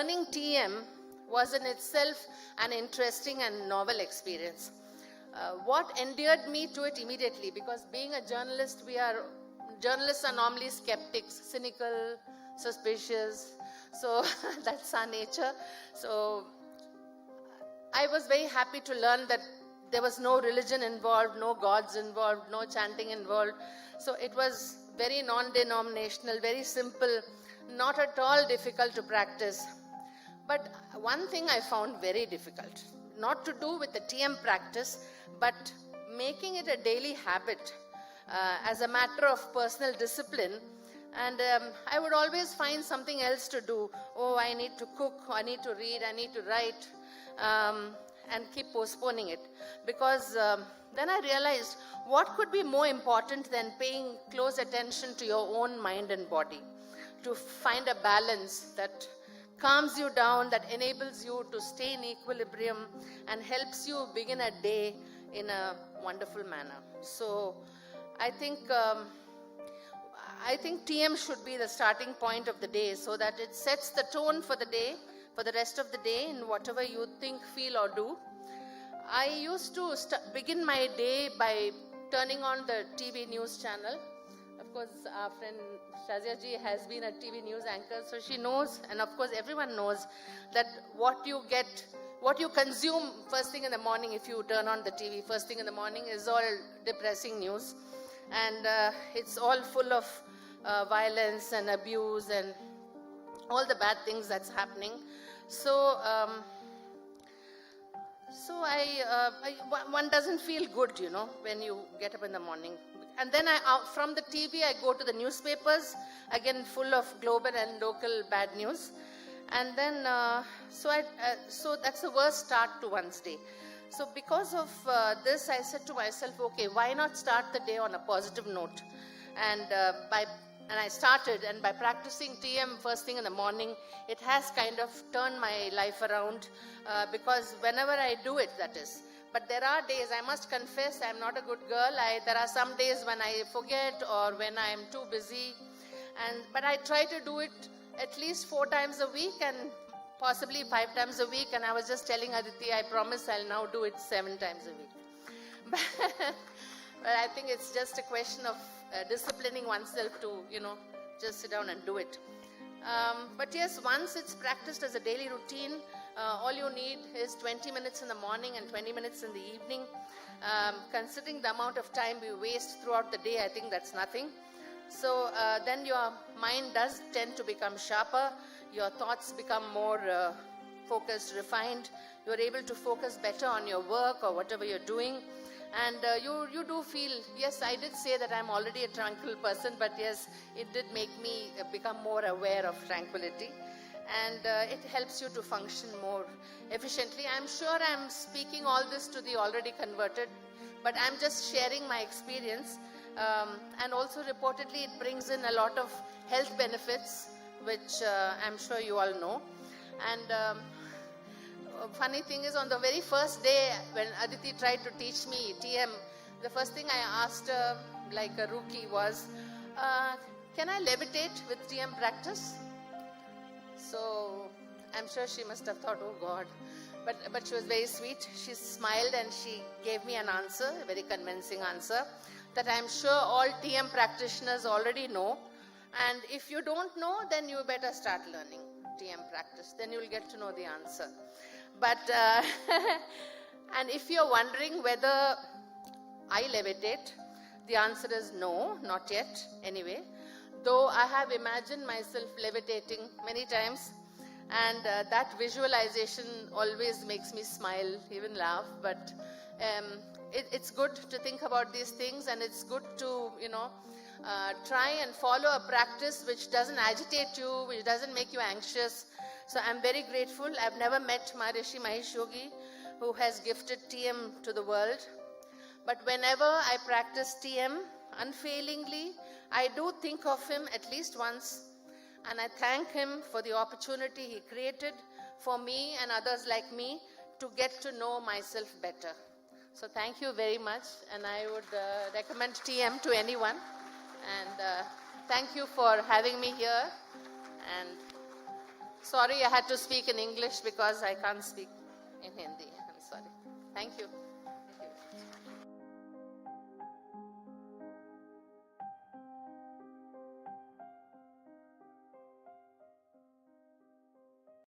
learning TM was in itself an interesting and novel experience. What endeared me to it immediately, because being a journalist, journalists are normally skeptics, cynical, suspicious. So that's our nature. So I was very happy to learn that there was no religion involved, no gods involved, no chanting involved. So it was very non-denominational, very simple, not at all difficult to practice. But one thing I found very difficult, not to do with the TM practice, but making it a daily habit as a matter of personal discipline. And I would always find something else to do. Oh, I need to cook, I need to read, I need to write, and keep postponing it. Because then I realized what could be more important than paying close attention to your own mind and body, to find a balance that calms you down, that enables you to stay in equilibrium and helps you begin a day in a wonderful manner. So I think TM should be the starting point of the day, so that it sets the tone for the day, for the rest of the day, in whatever you think, feel or do. I used to begin my day by turning on the TV news channel. Of course, our friend Shazia ji has been a TV news anchor, so she knows, and of course everyone knows, that what you consume first thing in the morning, if you turn on the TV first thing in the morning, is all depressing news. And it's all full of violence and abuse and all the bad things that's happening. So one doesn't feel good, when you get up in the morning. And then from the TV, I go to the newspapers, again full of global and local bad news. And then, so that's the worst start to one's day. So because of this, I said to myself, okay, why not start the day on a positive note? And I started, and by practicing TM first thing in the morning, it has kind of turned my life around, because whenever I do it, that is. But there are days, I must confess, I'm not a good girl. There are some days when I forget or when I'm too busy. But I try to do it at least 4 times a week and possibly 5 times a week. And I was just telling Aditi, I promise I'll now do it 7 times a week. But I think it's just a question of disciplining oneself to, just sit down and do it. But yes, once it's practiced as a daily routine, all you need is 20 minutes in the morning and 20 minutes in the evening. Considering the amount of time we waste throughout the day, I think that's nothing. So then your mind does tend to become sharper. Your thoughts become more focused, refined. You're able to focus better on your work or whatever you're doing. And you do feel, yes, I did say that I'm already a tranquil person, but yes, it did make me become more aware of tranquility. And it helps you to function more efficiently. I'm sure I'm speaking all this to the already converted, but I'm just sharing my experience. And also reportedly it brings in a lot of health benefits, which I'm sure you all know. And funny thing is, on the very first day when Aditi tried to teach me TM, the first thing I asked her, like a rookie, was, can I levitate with TM practice? So I'm sure she must have thought, oh God. But she was very sweet. She smiled and she gave me an answer, a very convincing answer, that I'm sure all TM practitioners already know. And if you don't know, then you better start learning TM practice. Then you'll get to know the answer. But, and if you're wondering whether I levitate, the answer is no, not yet anyway. Though I have imagined myself levitating many times, and that visualization always makes me smile, even laugh. But it's good to think about these things, and it's good to, try and follow a practice which doesn't agitate you, which doesn't make you anxious. So I'm very grateful. I've never met Maharishi Mahesh Yogi, who has gifted TM to the world. But whenever I practice TM unfailingly, I do think of him at least once, and I thank him for the opportunity he created for me and others like me to get to know myself better. So thank you very much, and I would recommend TM to anyone. And thank you for having me here. And Sorry, I had to speak in English because I can't speak in Hindi. I'm sorry. Thank you.